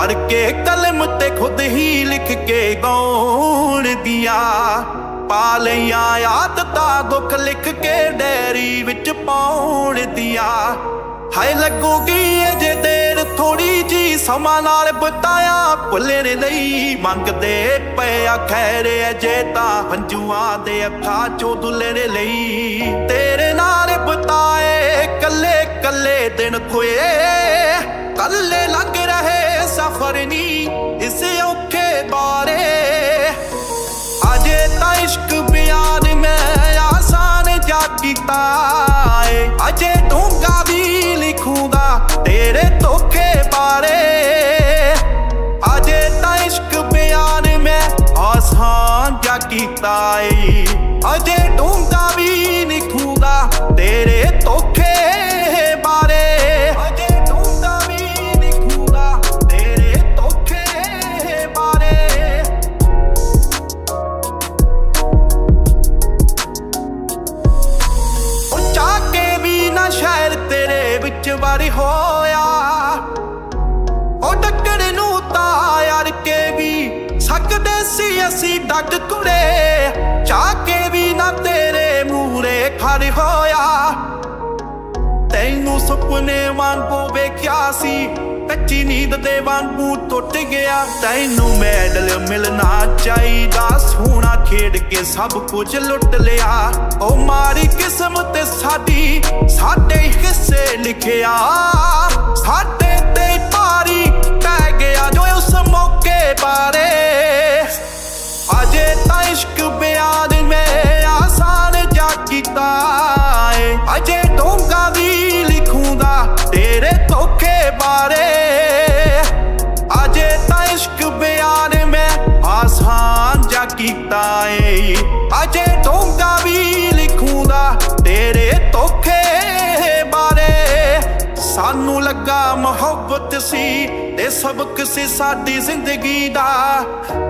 ਫੜ ਕੇ ਕਲਮ ਤੇ ਖੁਦ ਹੀ ਲਿਖ ਕੇ ਗਾਉਣ ਦੀਆਂ ਪਾ ਲਈਆਂ ਆਦਤਾਂ ਦੁੱਖ ਲਿਖ ਕੇ ਡੈਰੀ ਵਿੱਚ ਪਾਉਣ ਦੀਆਂ ਹਾਏ ਲੱਗੂਗੀ ਅਜੇ ਦੇਰ ਥੋੜੀ ਜੀ ਸਮਾਂ ਨਾਲ ਬਿਤਾਇਆ ਭੁੱਲਣ ਲਈ ਮੰਗਦੇ ਪਏ ਆ ਖੈਰ ਅਜੇ ਤਾਂ ਹੰਝੂਆਂ ਦੇ ਅੱਖਾਂ ਚੋਂ ਦੁੱਲਣ ਲਈ ਤੇਰੇ ਨਾਲ ਬਿਤਾਏ ਕੱਲੇ ਕੱਲੇ ਦਿਨ ਖੋਏ ਕੱਲੇ ਲੰਘ ਰਹੇ ਸਫ਼ਰ ਨੀ ਇਸ ਔਖੇ ਬਾਰੇ ਅਜੇ ਤਾਂ ਇਸ਼ਕ ਬਿਆਨ ਮੈਂ ਆਸਾਨ ਜਾ ਕੀਤਾ ਏ ਅਜੇ ਡੂੰਘਾ ਵੀ ਲਿਖੂੰਗਾ ਤੇਰੇ ਧੋਖੇ ਬਾਰੇ ਅਜੇ ਤਾਂ ਇਸ਼ਕ ਬਿਆਨ ਮੈਂ ਆਸਾਨ ਜਾ ਕੀਤਾ ਏ ਅਜੇ ਡੂੰਘਾ ਵੀ ਲਿਖੂੰਗਾ ਤੇਰੇ ਧੋਖੇ ਬਾਰੇ ਅਜੇ ਡੂੰਘਾ ਵੀ ਲਿਖੂੰਗਾ ਤੇਰੇ ਧੋਖੇ ਬਾਰੇ ਸ਼ਹਿਰ ਤੇਰੇ ਵਿੱਚ ਵਾਰੀ ਹੋਇਆ ਉਹ ਟੱਕਰ ਨੂੰ ਤਾਂ ਯਾਰ ਕੇ ਵੀ ਸਕਦੇ ਸੀ ਅਸੀਂ ਡੱਗ ਕੁੜੇ ਚਾਹ ਕੇ ਵੀ ਨਾ ਤੇਰੇ ਮੂਹਰੇ ਖੜ ਹੋਇਆ ਤੈਨੂੰ ਸੁਪਨੇ ਵਾਂਗੂ ਵੇਖਿਆ ਸੀ ਕੱਚੀ ਨੀਂਦ ਦੇ ਵਾਂਗੂ ਟੁੱਟ ਗਿਆ ਤੈਨੂੰ ਮੈਡਲ ਮਿਲਣਾ ਚਾਹੀਦਾ ਸੋਹਣਾ ਖੇਡ ਕੇ ਸਭ ਕੁਝ ਲੁੱਟ ਲਿਆ ਉਹ ਮਾਰੀ ਕਿਸਮਤ ਸਾਡੀ ਸਾਡੇ ਹਿੱਸੇ ਲਿਖਿਆ ਸਾਡੇ ਤੇ ਭਾਰੀ ਪੈ ਗਿਆ ਜੋ ਉਸ ਮੌਕੇ ਬਾਰੇ ਅਜੇ ਤਾਂ ਇਸ਼ਕ ਬਿਆਨ ਮੈਂ ਆਸਾਨ ਜਾ ਕੀਤਾ ਏ ਅਜੇ ਡੂੰਘਾ ਵੀ ਲਿਖੂੰਗਾ ਤੇਰੇ ਧੋਖੇ ਬਾਰੇ ਅਜੇ ਤਾਂ ਇਸ਼ਕ ਬਿਆਨ ਮੈਂ ਆਸਾਨ ਜਾ ਕੀਤਾ ਏ ਅਜੇ ਡੂੰਘਾ ਵੀ ਲਿਖੂੰਗਾ ਤੇਰੇ ਧੋਖੇ ਬਾਰੇ ਸਾਨੂੰ ਲੱਗਾ ਮੁਹੱਬਤ ਸੀ ਤੇ ਸਬਕ ਸੀ ਸਾਡੀ ਜ਼ਿੰਦਗੀ ਦਾ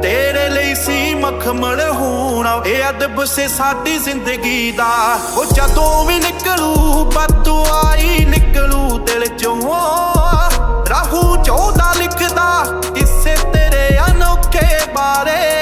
ਤੇਰੇ ਲਈ ਸੀ ਮਖਮਲ ਹੋਣਾ ਇਹ ਅਦਬ ਸੀ ਸਾਡੀ ਜ਼ਿੰਦਗੀ ਦਾ ਉਹ ਜਦੋਂ ਵੀ ਨਿਕਲੂ ਬਦਦੁਆਈ ਨਿਕਲੂ ਦਿਲ ਚੋਂ ਰਾਹੂ ਚੋਦਾ ਲਿਖਦਾ ਕਿਸੇ ਤੇਰੇ ਅਨੋਖੇ ਬਾਰੇ